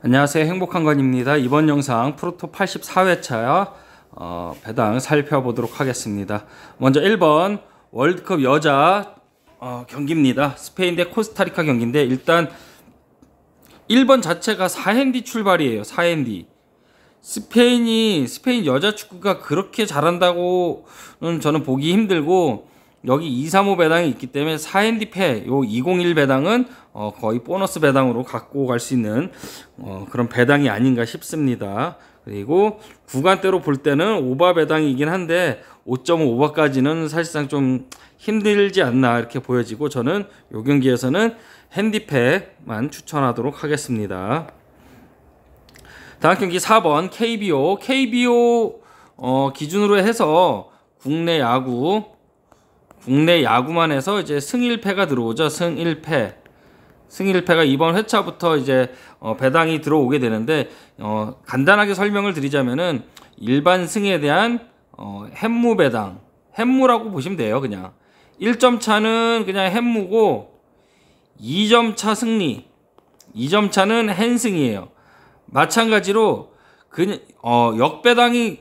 안녕하세요. 행복한건입니다. 이번 영상 프로토 84회차 배당 살펴보도록 하겠습니다. 먼저 1번 월드컵 여자 경기입니다. 스페인 대 코스타리카 경기인데 일단 1번 자체가 4핸디 출발이에요. 4핸디. 스페인 여자 축구가 그렇게 잘한다고는 저는 보기 힘들고, 여기 235 배당이 있기 때문에 4핸디 패, 요 201 배당은 거의 보너스 배당으로 갖고 갈 수 있는 그런 배당이 아닌가 싶습니다. 그리고 구간대로 볼 때는 오바 배당이긴 한데 5.5 오바까지는 사실상 좀 힘들지 않나 이렇게 보여지고, 저는 요 경기에서는 핸디패만 추천하도록 하겠습니다. 다음 경기 4번 KBO 기준으로 해서 국내 야구만 해서 이제 승 1패가 들어오죠. 승 1패가 이번 회차부터 이제 배당이 들어오게 되는데, 간단하게 설명을 드리자면은 일반 승에 대한 햄무 배당, 햄무라고 보시면 돼요. 그냥 1점 차는 그냥 햄무고 2점 차 승리, 2점 차는 헨승이에요. 마찬가지로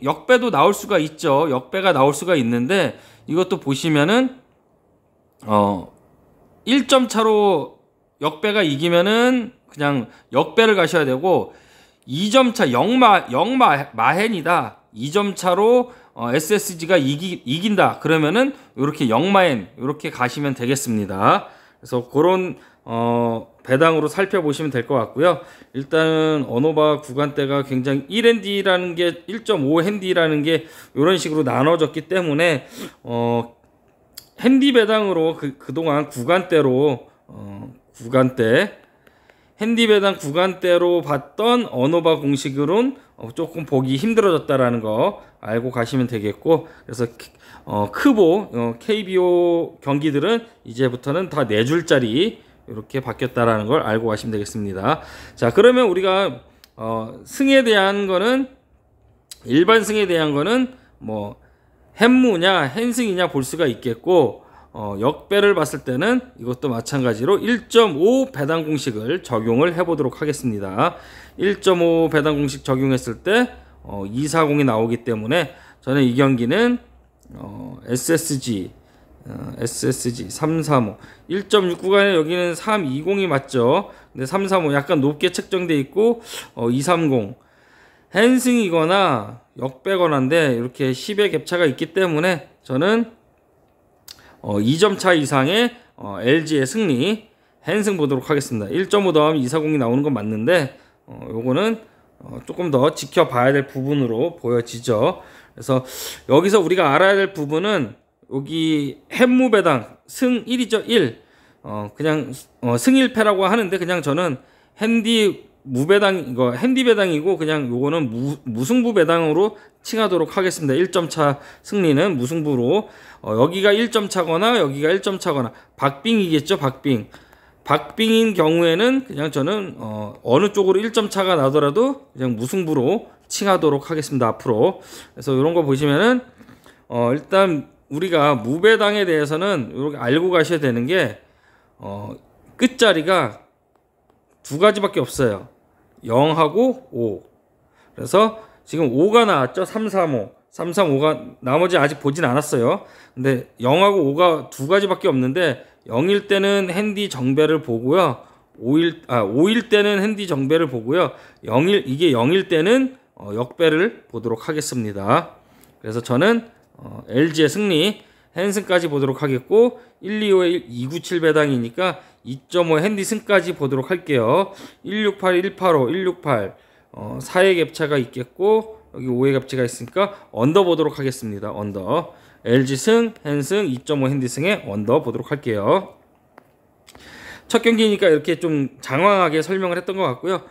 역배도 나올 수가 있죠. 역배가 나올 수가 있는데, 이것도 보시면은 1점 차로 역배가 이기면은 그냥 역배를 가셔야 되고, 2점 차 영마헨이다. 2점 차로 SSG가 이긴다. 그러면은 이렇게 영마헨 이렇게 가시면 되겠습니다. 그래서 그런 배당으로 살펴보시면 될 것 같고요. 일단은 언어바 구간대가 굉장히 1핸디라는 게 1.5핸디라는 게 이런 식으로 나눠졌기 때문에 핸디 배당으로 그동안 핸디 배당 구간대로 봤던 언어바 공식으로는 조금 보기 힘들어졌다라는 거 알고 가시면 되겠고, 그래서 KBO 경기들은 이제부터는 다 4줄짜리 이렇게 바뀌었다라는 걸 알고 가시면 되겠습니다. 자, 그러면 우리가 승에 대한 거는, 일반 승에 대한 거는 뭐 햄무냐 헨승이냐 볼 수가 있겠고, 역배를 봤을 때는 이것도 마찬가지로 1.5 배당 공식을 적용을 해보도록 하겠습니다. 1.5 배당 공식 적용했을 때 240이 나오기 때문에 저는 이 경기는 SSG 335 1.6 구간에 여기는 320이 맞죠. 근데 335 약간 높게 책정돼 있고 230 헨승이거나 역배거나인데 이렇게 10의 갭차가 있기 때문에 저는 2점 차 이상의 LG의 승리 헨승 보도록 하겠습니다. 1.5 더하면 240이 나오는 건 맞는데 요거는 조금 더 지켜봐야 될 부분으로 보여지죠. 그래서 여기서 우리가 알아야 될 부분은 여기 햄무 배당 승 1이죠. 1 그냥 승 1패라고 하는데, 그냥 저는 핸디 배당이고 그냥 요거는 무승부 배당으로 칭하도록 하겠습니다. 1점 차 승리는 무승부로, 여기가 1점 차거나 여기가 1점 차거나 박빙이겠죠. 박빙인 경우에는 그냥 저는 어느 쪽으로 1점 차가 나더라도 그냥 무승부로 칭하도록 하겠습니다. 앞으로. 그래서 이런 거 보시면은 일단 우리가 무배당에 대해서는 이렇게 알고 가셔야 되는 게 끝자리가 두 가지밖에 없어요. 0하고 5. 그래서 지금 5가 나왔죠. 335가 나머지 아직 보진 않았어요. 근데 0하고 5가 두 가지밖에 없는데, 0일 때는 핸디 정배를 보고요. 5일 때는 핸디 정배를 보고요. 이게 0일 때는 역배를 보도록 하겠습니다. 그래서 저는 LG의 승리 헨승까지 보도록 하겠고, 125에 297 배당이니까 2.5 핸디 승까지 보도록 할게요. 168, 185, 168 4의 갭차가 있겠고, 여기 5의 갭차가 있으니까 언더 보도록 하겠습니다. 언더 LG 승, 헨승 2.5 핸디 승에 언더 보도록 할게요. 첫 경기니까 이렇게 좀 장황하게 설명을 했던 것 같고요.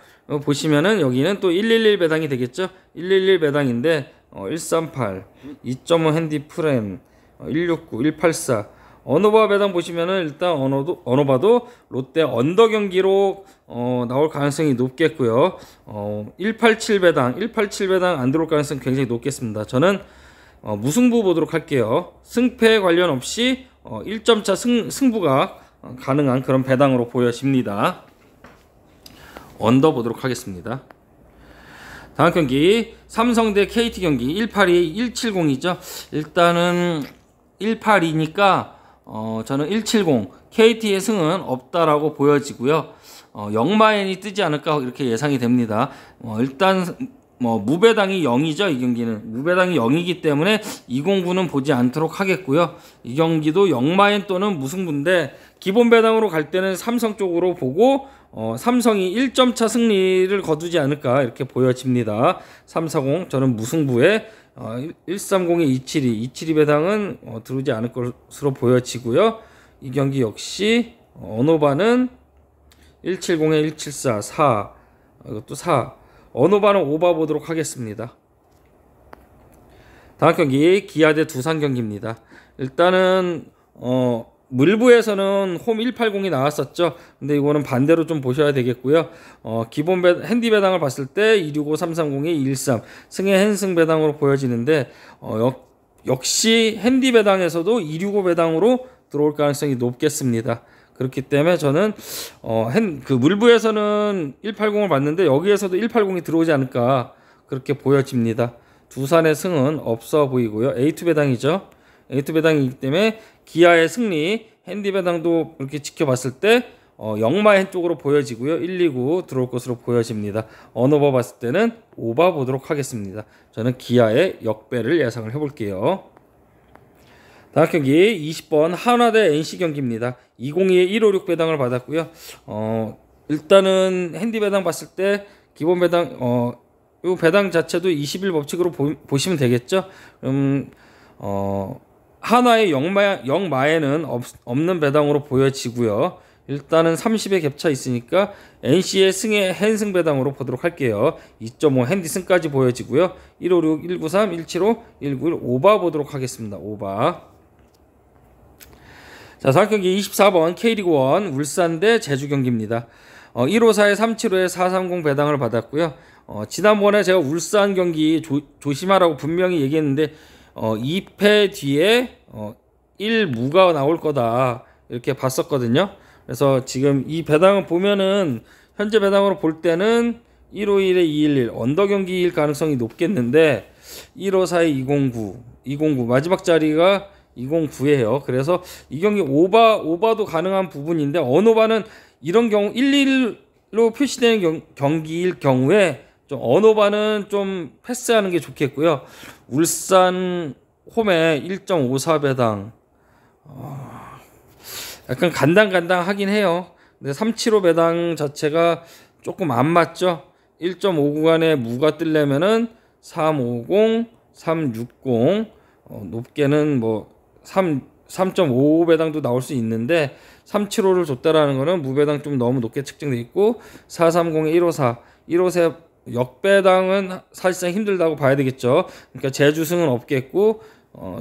보시면은 여기는 또 111 배당이 되겠죠. 111 배당인데 138 2.5 핸디 프렘 169 184 언어바 배당 보시면은 일단 언어바도 롯데 언더 경기로 나올 가능성이 높겠고요. 187 배당 안 들어올 가능성 굉장히 높겠습니다. 저는 무승부 보도록 할게요. 승패 관련 없이 1점 차 승부가 가능한 그런 배당으로 보여집니다. 언더 보도록 하겠습니다. 다음 경기 삼성 대 KT 경기 182, 170이죠. 일단은 182니까 저는 170 KT의 승은 없다라고 보여지고요. 영마엔이 뜨지 않을까 이렇게 예상이 됩니다. 일단 무배당이 0이죠. 이 경기는 무배당이 0이기 때문에 209는 보지 않도록 하겠고요. 이 경기도 영마엔 또는 무승부인데 기본 배당으로 갈 때는 삼성 쪽으로 보고 삼성이 1점 차 승리를 거두지 않을까 이렇게 보여집니다. 340 저는 무승부에 130에 272 272 배당은 들어오지 않을 것으로 보여지고요. 이 경기 역시 언어바는 170에 174 4 이것도 4 언어바는 오바 보도록 하겠습니다. 다음 경기 기아 대 두산 경기입니다. 일단은 물부에서는 홈 180이 나왔었죠. 근데 이거는 반대로 좀 보셔야 되겠고요. 기본 핸디 배당을 봤을 때 265 330에 213 승의 핸승 배당으로 보여지는데 역시 핸디 배당에서도 265 배당으로 들어올 가능성이 높겠습니다. 그렇기 때문에 저는 물부에서는 180을 봤는데 여기에서도 180이 들어오지 않을까 그렇게 보여집니다. 두산의 승은 없어 보이고요. A2 배당이죠. A2 배당이기 때문에 기아의 승리, 핸디 배당도 이렇게 지켜봤을 때 영마행 쪽으로 보여지고요. 129 들어올 것으로 보여집니다. 언오버 봤을 때는 오바 보도록 하겠습니다. 저는 기아의 역배를 예상을 해볼게요. 다음 경기 20번 한화 대 NC 경기입니다. 202에 156 배당을 받았고요. 일단은 핸디 배당 봤을 때 기본 배당 요 배당 자체도 20일 법칙으로 보시면 되겠죠. 한화의 영마에는 없는 배당으로 보여지고요. 일단은 30에 겹쳐 있으니까 NC의 승의 핸승 배당으로 보도록 할게요. 2.5 핸디 승까지 보여지고요. 156, 193, 175, 191 오바 보도록 하겠습니다. 오바. 자, 다음 경기 24번 K리그1 울산 대 제주 경기입니다. 154에 375에 430 배당을 받았고요. 지난번에 제가 울산 경기 조심하라고 분명히 얘기했는데 2패 뒤에 1무가 나올 거다 이렇게 봤었거든요. 그래서 지금 이 배당을 보면은 현재 배당으로 볼 때는 151에 211 언더 경기일 가능성이 높겠는데 154에 209 마지막 자리가 209예요. 그래서 이 경기 오바도 가능한 부분인데 언오바는 이런 경우 1-1로 표시되는 경기일 경우에 좀 언오바는 좀 패스하는 게 좋겠고요. 울산 홈에 1.54 배당 약간 간당간당하긴 해요. 근데 375 배당 자체가 조금 안 맞죠. 1.5 구간에 무가 뜨려면은 350, 360 높게는 뭐 3.5 배당도 나올 수 있는데 375를 줬다라는 거는 무배당 좀 너무 높게 측정돼 있고 430에 154 역배당은 사실상 힘들다고 봐야 되겠죠. 그러니까 제주승은 없겠고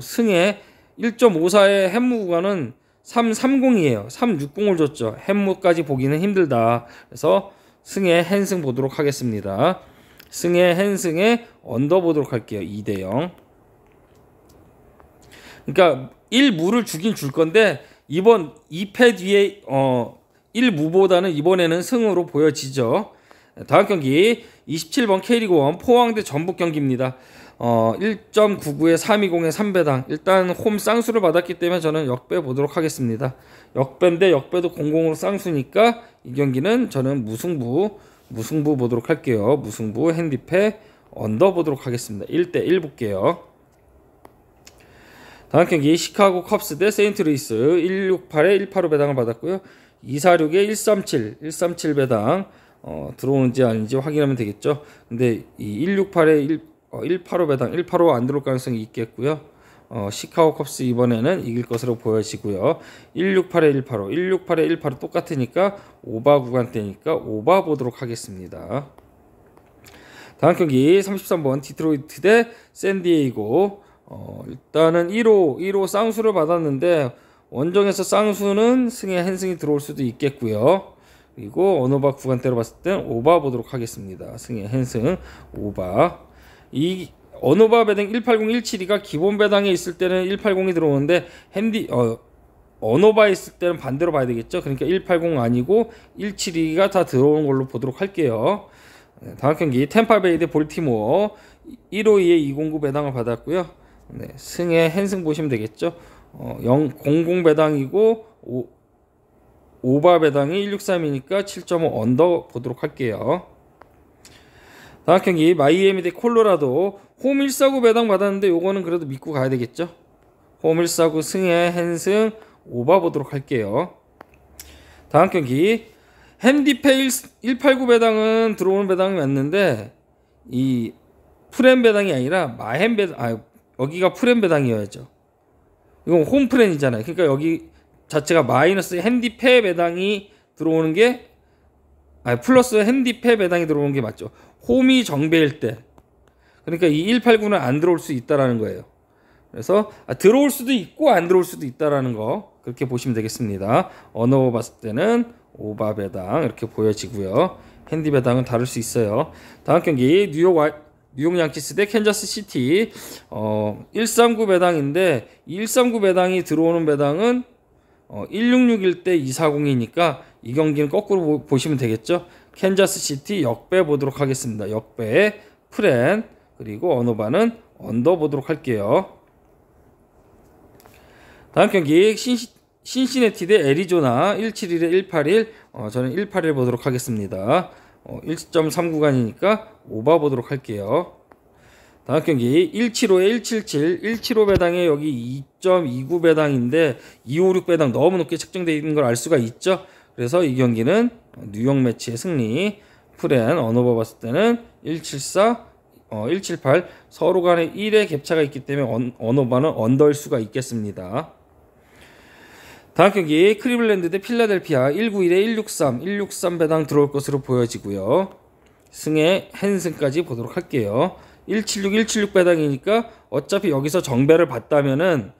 승에 1.54의 햄무 구간은 330이에요. 360을 줬죠. 햄무까지 보기는 힘들다. 그래서 승의 핸승 보도록 하겠습니다. 승의 핸승에 언더 보도록 할게요. 2대0. 그러니까 1무를 주긴 줄 건데 이번 2패 뒤에 1무보다는 이번에는 승으로 보여지죠. 다음 경기 27번 K리그1 포항 대 전북 경기입니다. 1.99에 320에 3배당 일단 홈 쌍수를 받았기 때문에 저는 역배 보도록 하겠습니다. 역배인데 역배도 00으로 쌍수니까 이 경기는 저는 무승부 보도록 할게요. 무승부 핸디패 언더 보도록 하겠습니다. 1대1 볼게요. 다음 경기 시카고 컵스 대 세인트루이스 168에 185 배당을 받았고요. 246에 137 배당 들어오는지 아닌지 확인하면 되겠죠. 근데 이 168에 185 배당 185 안 들어올 가능성이 있겠고요. 시카고 컵스 이번에는 이길 것으로 보여지고요. 168에 185 똑같으니까 오바 구간대니까 오바 보도록 하겠습니다. 다음 경기 33번 디트로이트 대 샌디에이고 일단은 1호 쌍수를 받았는데 원정에서 쌍수는 승에 핸승이 들어올 수도 있겠고요. 그리고 언오바 구간대로 봤을 땐 오바 보도록 하겠습니다. 승에 핸승 오바. 이 언오바 배당 180, 172가 기본 배당에 있을 때는 180이 들어오는데 핸디 언어바 있을 때는 반대로 봐야 되겠죠. 그러니까 180 아니고 172가 다 들어오는 걸로 보도록 할게요. 다음 경기 템파베이 대 볼티모어 152에 209 배당을 받았고요. 네, 승의 헨승 보시면 되겠죠. 00 배당이고 오바 배당이 163이니까 7.5 언더 보도록 할게요. 다음 경기 마이애미 대 콜로라도 홈 149 배당 받았는데 요거는 그래도 믿고 가야 되겠죠. 홈 149 승의 헨승 오바 보도록 할게요. 다음 경기 핸디페 189 배당은 들어오는 배당이 맞는데 이 프렌 배당이 아니라 마헨 배당, 여기가 프렌 배당이어야죠. 이건 홈 프렌이잖아요. 그러니까 여기 자체가 마이너스 핸디페 배당이 들어오는 게 플러스 핸디페 배당이 들어오는 게 맞죠. 홈이 정배일 때. 그러니까 이 189는 안 들어올 수 있다라는 거예요. 그래서 들어올 수도 있고 안 들어올 수도 있다라는 거 그렇게 보시면 되겠습니다. 언어 봤을 때는 오바 배당 이렇게 보여지고요. 핸디 배당은 다를 수 있어요. 다음 경기 뉴욕 양키스 대 캔자스 시티 139 배당인데 139 배당이 들어오는 배당은 1661 대 240이니까 이 경기는 거꾸로 보시면 되겠죠. 캔자스 시티 역배 보도록 하겠습니다. 역배 프렌 그리고 언어바는 언더 보도록 할게요. 다음 경기 신시내티 대 애리조나 171에 181 저는 181 보도록 하겠습니다. 1.3 구간이니까 오바 보도록 할게요. 다음 경기 175에 177 175 배당에 여기 2.29 배당인데 256 배당 너무 높게 책정되어 있는 걸 알 수가 있죠. 그래서 이 경기는 뉴욕 매치의 승리. 프렌 언어바 봤을 때는 174 178 서로 간에 1의 갭차가 있기 때문에 언어바는 언더일 수가 있겠습니다. 다음 경기 클리블랜드 대 필라델피아 191에 163 배당 들어올 것으로 보여지고요. 승의 헨승까지 보도록 할게요. 176 배당이니까 어차피 여기서 정배를 봤다면은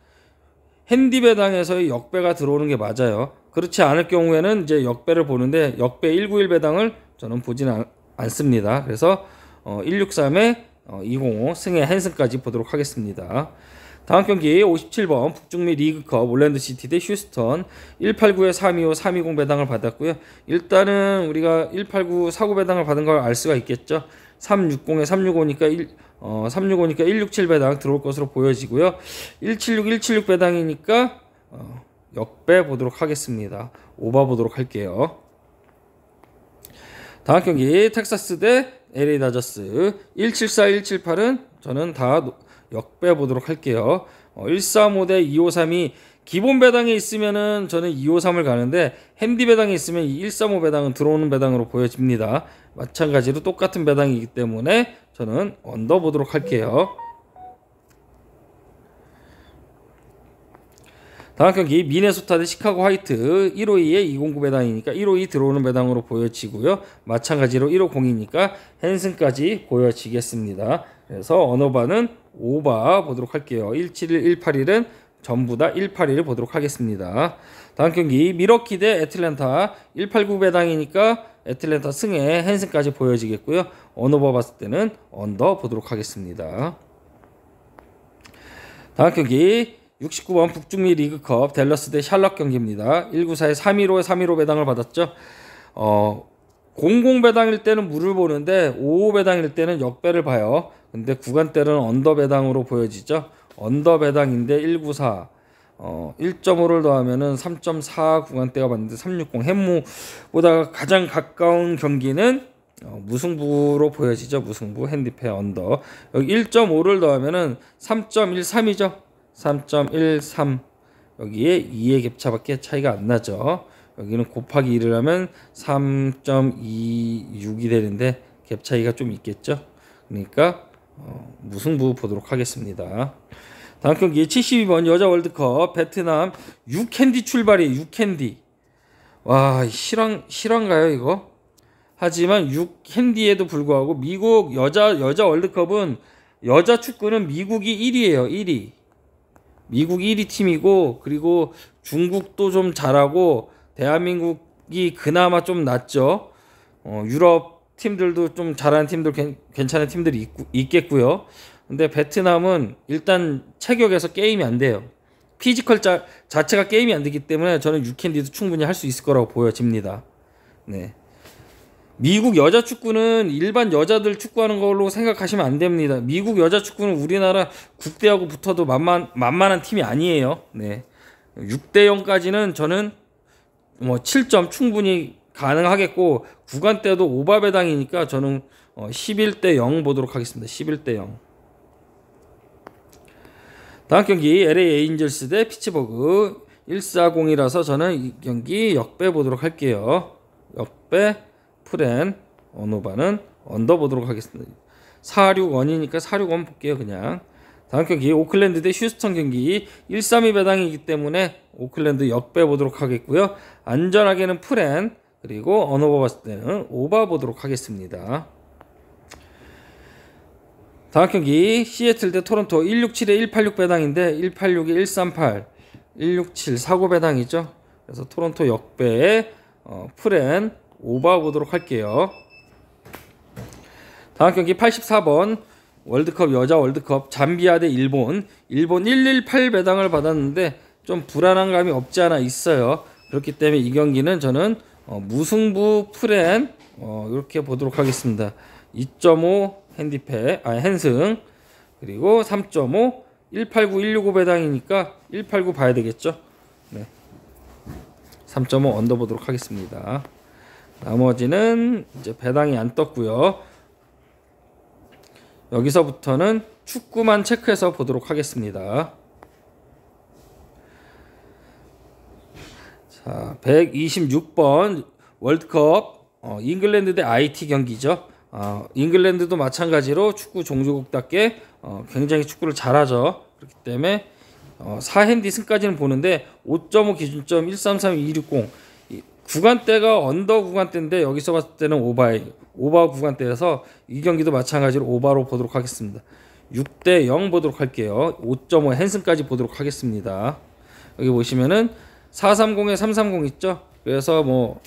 핸디 배당에서의 역배가 들어오는 게 맞아요. 그렇지 않을 경우에는 이제 역배를 보는데 역배 191 배당을 저는 보지는 않습니다. 그래서 163에 205 승의 헨승까지 보도록 하겠습니다. 다음 경기 57번 북중미 리그컵 올랜드시티 대 휴스턴 189에 325 320 배당을 받았고요. 일단은 우리가 189 49 배당을 받은 걸 알 수가 있겠죠. 360에 365니까 365니까 167 배당 들어올 것으로 보여지고요. 176 배당이니까 역배 보도록 하겠습니다. 오바 보도록 할게요. 다음 경기 텍사스 대 LA 다저스 174 178은 저는 다 역배 보도록 할게요. 135 대 253이 기본 배당에 있으면은 저는 253을 가는데 핸디 배당에 있으면 이 135 배당은 들어오는 배당으로 보여집니다. 마찬가지로 똑같은 배당이기 때문에 저는 언더 보도록 할게요. 다음 경기 미네소타 대 시카고 화이트 152에 209 배당이니까 152 들어오는 배당으로 보여지고요. 마찬가지로 150이니까 헨슨까지 보여지겠습니다. 그래서 언어바는 오바 보도록 할게요. 171, 181은 전부 다 181을 보도록 하겠습니다. 다음 경기 미러키 대 애틀랜타 189 배당이니까 애틀랜타 승에 헨슨까지 보여지겠고요. 언어바 봤을 때는 언더 보도록 하겠습니다. 다음 경기 69번 북중미 리그컵 댈러스 대 샬럿 경기입니다. 194에 315에 315 배당을 받았죠. 00 배당일 때는 물을 보는데 55 배당일 때는 역배를 봐요. 근데 구간대는 언더 배당으로 보여지죠. 언더 배당인데 194 1.5를 더하면은 3.4 구간대가 맞는데 360 햄무보다 가장 가까운 경기는 무승부로 보여지죠. 무승부 핸디페 언더. 여기 1.5를 더하면은 3.13이죠. 3.13 여기에 2의 갭차밖에 차이가 안 나죠. 여기는 곱하기 2를 하면 3.26이 되는데 갭 차이가 좀 있겠죠. 그러니까 무승부 보도록 하겠습니다. 다음 경기 72번 여자 월드컵 베트남 6캔디 출발이에요. 6캔디. 와 실화인가요 이거? 하지만 6캔디에도 불구하고 미국 여자 월드컵은 여자 축구는 미국이 1위예요. 1위. 미국 1위 팀이고 그리고 중국도 좀 잘하고 대한민국이 그나마 좀 낫죠. 유럽 팀들도 좀 잘하는 팀들 괜찮은 팀들이 있겠고요. 근데 베트남은 일단 체격에서 게임이 안 돼요. 피지컬 자체가 게임이 안 되기 때문에 저는 유캔디도 충분히 할 수 있을 거라고 보여집니다. 네. 미국 여자 축구는 일반 여자들 축구하는 걸로 생각하시면 안 됩니다. 미국 여자 축구는 우리나라 국대하고 붙어도 만만한 팀이 아니에요. 네. 6대 0까지는 저는 뭐 7점 충분히 가능하겠고, 구간 때도 오바 배당이니까 저는 11대 0 보도록 하겠습니다. 11대 0. 다음 경기 LA 에인절스 대 피츠버그 140이라서 저는 이 경기 역배 보도록 할게요. 역배 프렌 언오바는 언더 보도록 하겠습니다. 461이니까 461 볼게요. 그냥. 다음 경기 오클랜드 대 휴스턴 경기 132 배당이기 때문에 오클랜드 역배 보도록 하겠고요. 안전하게는 프렌, 그리고 언오바 봤을 때는 오바 보도록 하겠습니다. 다음 경기 시애틀 대 토론토 167에 186 배당인데 186에 138 167 사고 배당이죠. 그래서 토론토 역배에 프렌 오바 보도록 할게요. 다음 경기 84번 월드컵 여자 월드컵 잠비아 대 일본 118 배당을 받았는데 좀 불안한 감이 없지 않아 있어요. 그렇기 때문에 이 경기는 저는 무승부 프렌 이렇게 보도록 하겠습니다. 2.5 핸승, 그리고 3.5 189 165 배당이니까 189 봐야 되겠죠. 네. 3.5 언더 보도록 하겠습니다. 나머지는 이제 배당이 안 떴고요. 여기서부터는 축구만 체크해서 보도록 하겠습니다. 자, 126번 월드컵 잉글랜드 대 IT 경기죠. 잉글랜드도 마찬가지로 축구 종주국답게 굉장히 축구를 잘하죠. 그렇기 때문에 4핸디 승까지는 보는데 5.5 기준점 133260 구간대가 언더 구간대인데 여기서 봤을 때는 오바 구간대여서 이 경기도 마찬가지로 오바로 보도록 하겠습니다. 6대 0 보도록 할게요. 5.5 핸승까지 보도록 하겠습니다. 여기 보시면은 430에 330 있죠. 그래서 뭐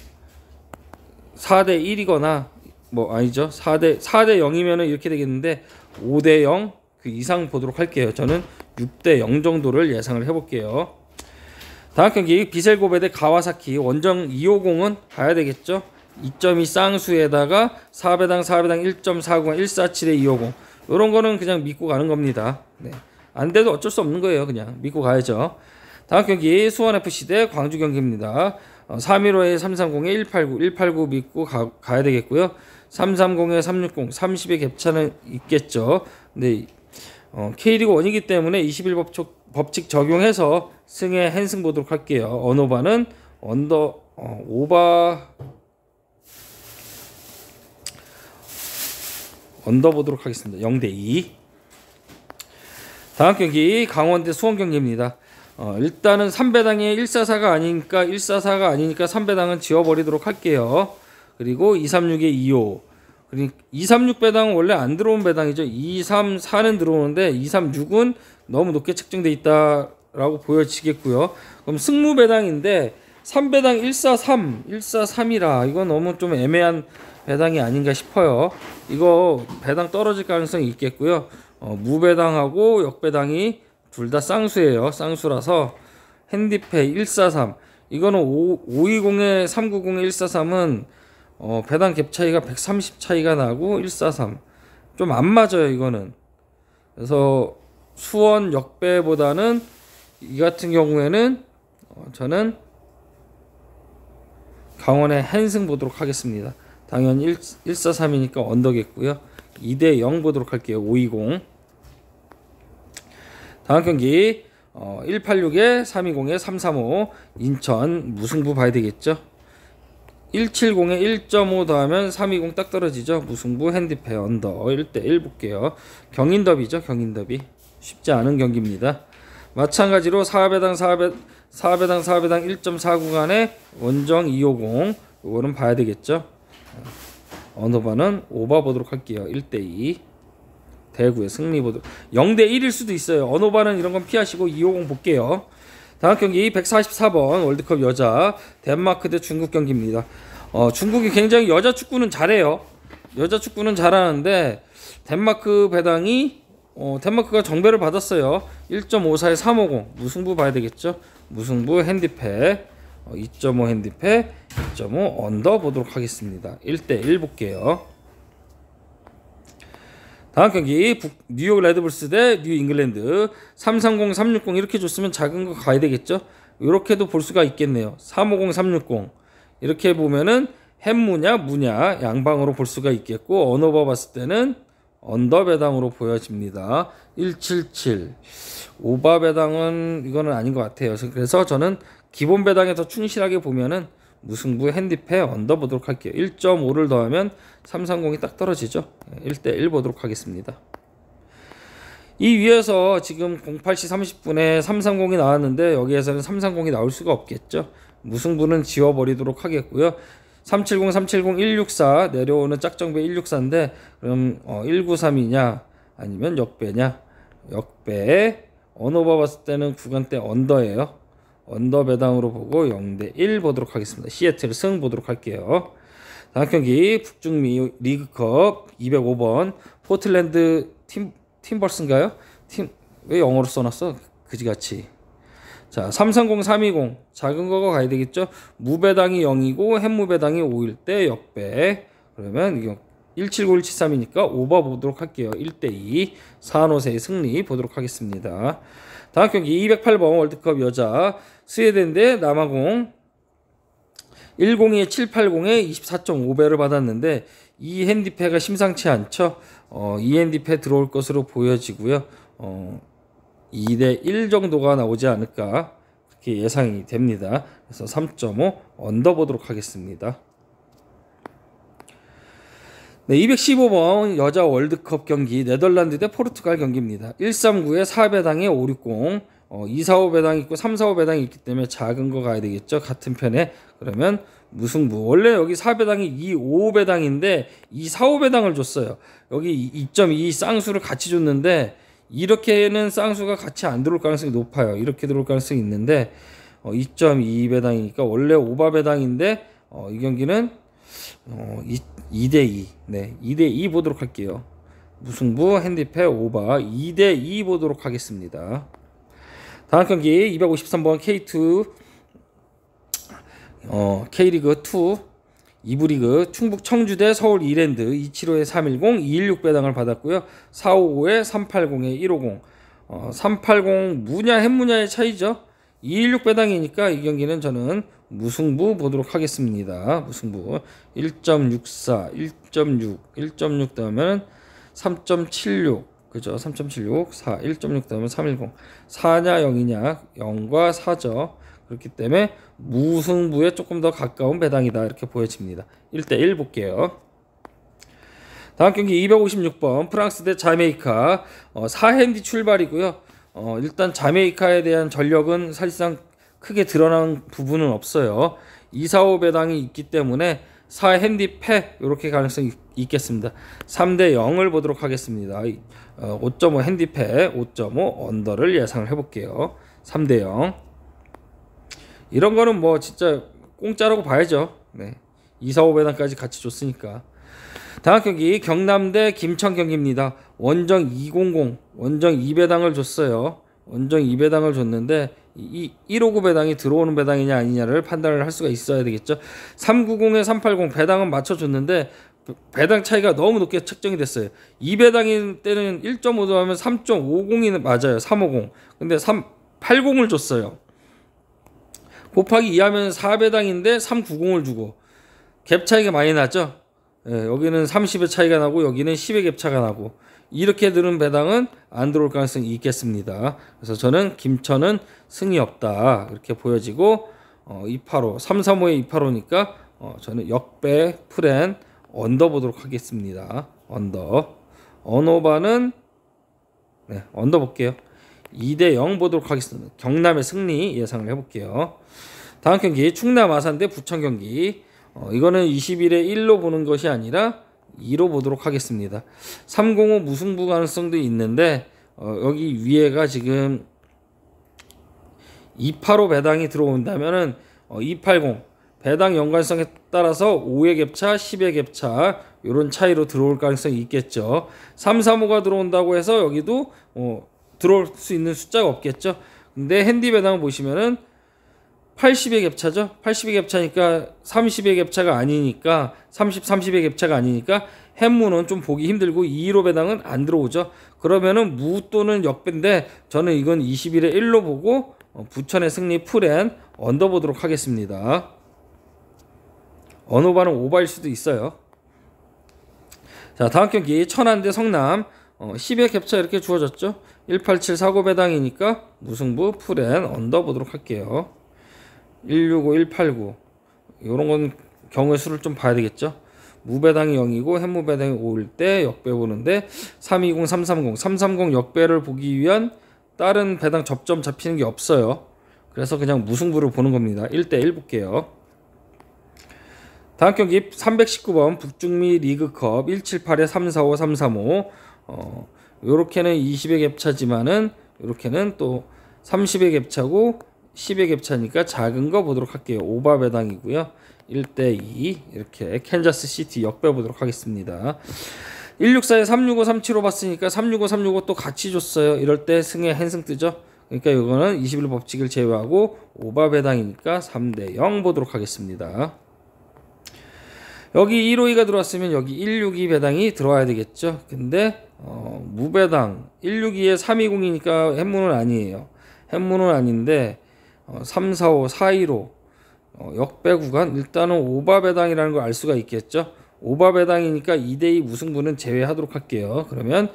4대 1이거나 뭐 아니죠. 4대 0이면은 이렇게 되겠는데 5대 0 그 이상 보도록 할게요. 저는 6대 0 정도를 예상을 해볼게요. 다음 경기 비셀고베 대 가와사키 원정 250은 봐야 되겠죠. 2.2 쌍수에다가 4배당 1.40 147에 250 이런 거는 그냥 믿고 가는 겁니다. 네. 안 돼도 어쩔 수 없는 거예요. 그냥 믿고 가야죠. 다음 경기 수원FC 대 광주 경기입니다. 315에 330에 189 믿고 가야 되겠고요. 330에 360 30의 갭차는 있겠죠. 근데 K리그 1이기 때문에 21법칙 적용해서 승에 핸승 보도록 할게요. 언오바는 언더 오바 언더 보도록 하겠습니다. 0대 2. 다음 경기 강원 대 수원 경기입니다. 일단은 3배당이 144가 아니니까 3배당은 지워버리도록 할게요. 그리고 236에 25 그리고 236 배당은 원래 안 들어온 배당이죠. 234는 들어오는데 236은 너무 높게 책정돼 있다라고 보여지겠고요. 그럼 승무 배당인데 3배당 143이라 이건 너무 좀 애매한 배당이 아닌가 싶어요. 이거 배당 떨어질 가능성이 있겠고요. 무배당하고 역배당이 둘 다 쌍수예요. 쌍수라서 핸디페이 143 이거는 520에 390에 143은 배당 갭 차이가 130 차이가 나고 143 좀 안 맞아요. 이거는. 그래서 수원 역배보다는 이 같은 경우에는 저는 강원의 핸승 보도록 하겠습니다. 당연히 143이니까 언더겠고요. 2대 0 보도록 할게요. 520. 다음 경기 186에 320에 335 인천 무승부 봐야 되겠죠. 170에 1.5 더하면 320 딱 떨어지죠. 무승부 핸디페 언더 1대 1 볼게요. 경인더비죠. 경인더비 쉽지 않은 경기입니다. 마찬가지로 4배당 1.4구간에 원정 250 이거는 봐야 되겠죠. 언어바는 오바 보도록 할게요. 1대 2 대구의 승리 보도록 0대 1일 수도 있어요. 언어바는 이런 건 피하시고 250 볼게요. 다음 경기 144번 월드컵 여자 덴마크 대 중국 경기입니다. 중국이 굉장히 여자 축구는 잘해요. 여자 축구는 잘하는데 덴마크 배당이 덴마크가 정배를 받았어요. 1.54에 350 무승부 봐야 되겠죠. 무승부 핸디패 2.5 핸디패 2.5 언더 보도록 하겠습니다. 1대1 볼게요. 다음 경기 뉴욕 레드불스 대 뉴 잉글랜드 330, 360 이렇게 줬으면 작은 거 가야 되겠죠. 이렇게도 볼 수가 있겠네요. 350, 360 이렇게 보면은 햄무냐 무냐 양방으로 볼 수가 있겠고 언오버 봤을 때는 언더 배당으로 보여집니다. 177 오바 배당은 이거는 아닌 것 같아요. 그래서 저는 기본 배당에 더 충실하게 보면은 무승부 핸디패 언더 보도록 할게요. 1.5를 더하면 330이 딱 떨어지죠. 1대1 보도록 하겠습니다. 이 위에서 지금 08시 30분에 330이 나왔는데 여기에서는 330이 나올 수가 없겠죠. 무승부는 지워버리도록 하겠고요. 370, 370, 164 내려오는 짝정배 164인데 그럼 193이냐 아니면 역배냐. 역배 언오버 봤을 때는 구간대 언더예요. 언더 배당으로 보고 0대1 보도록 하겠습니다. 시애틀 승 보도록 할게요. 다음 경기 북중미 리그컵 205번 포틀랜드 팀벌스인가요? 왜 영어로 써놨어? 그지같이. 자, 330, 320 작은 거가 가야 되겠죠. 무배당이 0이고 햄무배당이 5일 때 역배. 그러면 이거 179, 173이니까 오버 보도록 할게요. 1대2 사노세의 승리 보도록 하겠습니다. 다음 경기 208번 월드컵 여자 스웨덴 대 남아공 102에 780에 24.5배를 받았는데 이 핸디패가 심상치 않죠. 이 핸디패 들어올 것으로 보여지고요. 2대1 정도가 나오지 않을까 그렇게 예상이 됩니다. 그래서 3.5 언더 보도록 하겠습니다. 네, 215번 여자 월드컵 경기 네덜란드 대 포르투갈 경기입니다. 139에 4배당에 560 245 배당이 있고 345 배당이 있기 때문에 작은 거 가야 되겠죠. 같은 편에. 그러면 무승부. 원래 여기 4배당이 255배당인데 245배당을 줬어요. 여기 2.2 쌍수를 같이 줬는데 이렇게는 쌍수가 같이 안 들어올 가능성이 높아요. 이렇게 들어올 가능성이 있는데 2.2배당이니까 원래 오바배당인데 이 경기는 2대2 네 2대2 보도록 할게요. 무승부 핸디패 오바 2대2 보도록 하겠습니다. 다음 경기 253번 K2 K리그 2 2부 리그 충북 청주 대 서울 이랜드 275에 310 216 배당을 받았고요. 455에 380에 150 380 무냐 햄무냐의 차이죠. 216 배당이니까 이 경기는 저는 무승부 보도록 하겠습니다. 무승부 1.64 1.6 1.6 더하면 3.76 그죠. 3.76 4 1.6 더하면 310 4냐 0이냐 0과 4죠. 그렇기 때문에 무승부에 조금 더 가까운 배당이다 이렇게 보여집니다. 1대1 볼게요. 다음 경기 256번 프랑스 대 자메이카 4핸디 출발이고요. 일단 자메이카에 대한 전력은 사실상 크게 드러난 부분은 없어요. 245 배당이 있기 때문에 4핸디 패 이렇게 가능성이 있겠습니다. 3대 0을 보도록 하겠습니다. 5.5 핸디 패 5.5 언더를 예상을 해볼게요. 3대 0 이런 거는 뭐 진짜 공짜라고 봐야죠. 네. 245 배당까지 같이 줬으니까. 다음 경기 경남대 김천 경기입니다. 원정 200 원정 2배당을 줬어요. 원정 2배당을 줬는데 이 159 배당이 들어오는 배당이냐 아니냐를 판단을 할 수가 있어야 되겠죠. 390에 380 배당은 맞춰줬는데 배당 차이가 너무 높게 책정이 됐어요. 2배당인 때는 1.5 더하면 3.50이 맞아요. 350 근데 380을 줬어요. 곱하기 2하면 4배당인데 390을 주고 갭 차이가 많이 나죠. 예, 여기는 30의 차이가 나고 여기는 10의 갭 차가 나고 이렇게 들은 배당은 안 들어올 가능성이 있겠습니다. 그래서 저는 김천은 승이 없다 이렇게 보여지고 285 335에 285니까 저는 역배 프렌 언더 보도록 하겠습니다. 언더 언오바는 네, 언더 볼게요. 2대 0 보도록 하겠습니다. 경남의 승리 예상을 해볼게요. 다음 경기 충남 아산 대 부천 경기 이거는 21에 1로 보는 것이 아니라 2로 보도록 하겠습니다. 305 무승부 가능성도 있는데 여기 위에가 지금 285 배당이 들어온다면은 280 배당 연관성에 따라서 5의 갭차, 10의 갭차 이런 차이로 들어올 가능성이 있겠죠. 3, 3, 5가 들어온다고 해서 여기도 들어올 수 있는 숫자가 없겠죠. 근데 핸디 배당 보시면은 80의 갭차죠. 80의 갭차니까 30의 갭차가 아니니까 30, 30의 갭차가 아니니까 햇무는 좀 보기 힘들고 2로 배당은 안 들어오죠. 그러면은 무 또는 역배인데 저는 이건 21의 1로 보고 부천의 승리 풀앤 언더 보도록 하겠습니다. 언오바는 오바일 수도 있어요. 자, 다음 경기 천안 대 성남 10의 갭차 이렇게 주어졌죠. 187 사고 배당이니까 무승부 풀앤 언더 보도록 할게요. 165 189 요런 건 경우의 수를 좀 봐야 되겠죠. 무배당이 0이고 햇무배당이 5일 때 역배 보는데 320 330 330 역배를 보기 위한 다른 배당 접점 잡히는 게 없어요. 그래서 그냥 무승부를 보는 겁니다. 1대1 볼게요. 다음 경기 319번 북중미 리그컵 178에 345 335 요렇게는 20의 갭차지만은 요렇게는 또 30의 갭차고 10의 갭차니까 작은 거 보도록 할게요. 오바 배당이고요. 1대2 이렇게 캔자스 시티 역배 보도록 하겠습니다. 164에 365 375 봤으니까 365 365 또 같이 줬어요. 이럴 때 승에 한승 뜨죠. 그러니까 이거는 21 법칙을 제외하고 오바 배당이니까 3대0 보도록 하겠습니다. 여기 152가 들어왔으면 여기 162 배당이 들어와야 되겠죠. 근데 무배당 162에 320이니까 햇무는 아니에요. 햇무는 아닌데 345 415 역배 구간 일단은 오바 배당이라는 걸 알 수가 있겠죠. 오바 배당이니까 2대2 무승부는 제외하도록 할게요. 그러면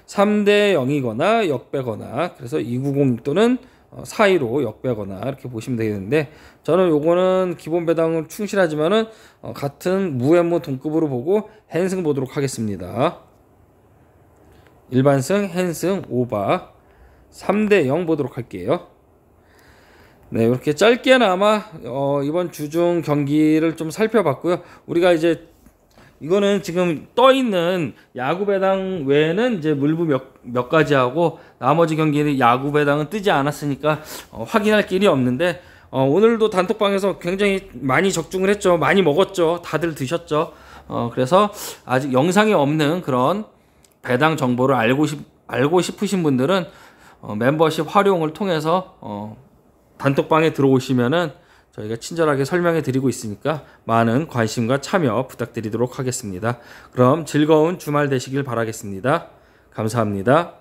3대0이거나 역배거나 그래서 290 또는 415 역배거나 이렇게 보시면 되겠는데 저는 요거는 기본 배당은 충실하지만은 같은 무앤무 동급으로 보고 헨승 보도록 하겠습니다. 일반승 헨승 오바 3대0 보도록 할게요. 네, 이렇게 짧게나마 이번 주중 경기를 좀 살펴봤고요. 우리가 이제 이거는 지금 떠 있는 야구 배당 외에는 이제 물부 몇 가지 하고 나머지 경기는 야구 배당은 뜨지 않았으니까 확인할 길이 없는데 오늘도 단톡방에서 굉장히 많이 적중을 했죠. 많이 먹었죠. 다들 드셨죠. 그래서 아직 영상이 없는 그런 배당 정보를 알고 싶으신 분들은 멤버십 활용을 통해서 단톡방에 들어오시면은 저희가 친절하게 설명해 드리고 있으니까 많은 관심과 참여 부탁드리도록 하겠습니다. 그럼 즐거운 주말 되시길 바라겠습니다. 감사합니다.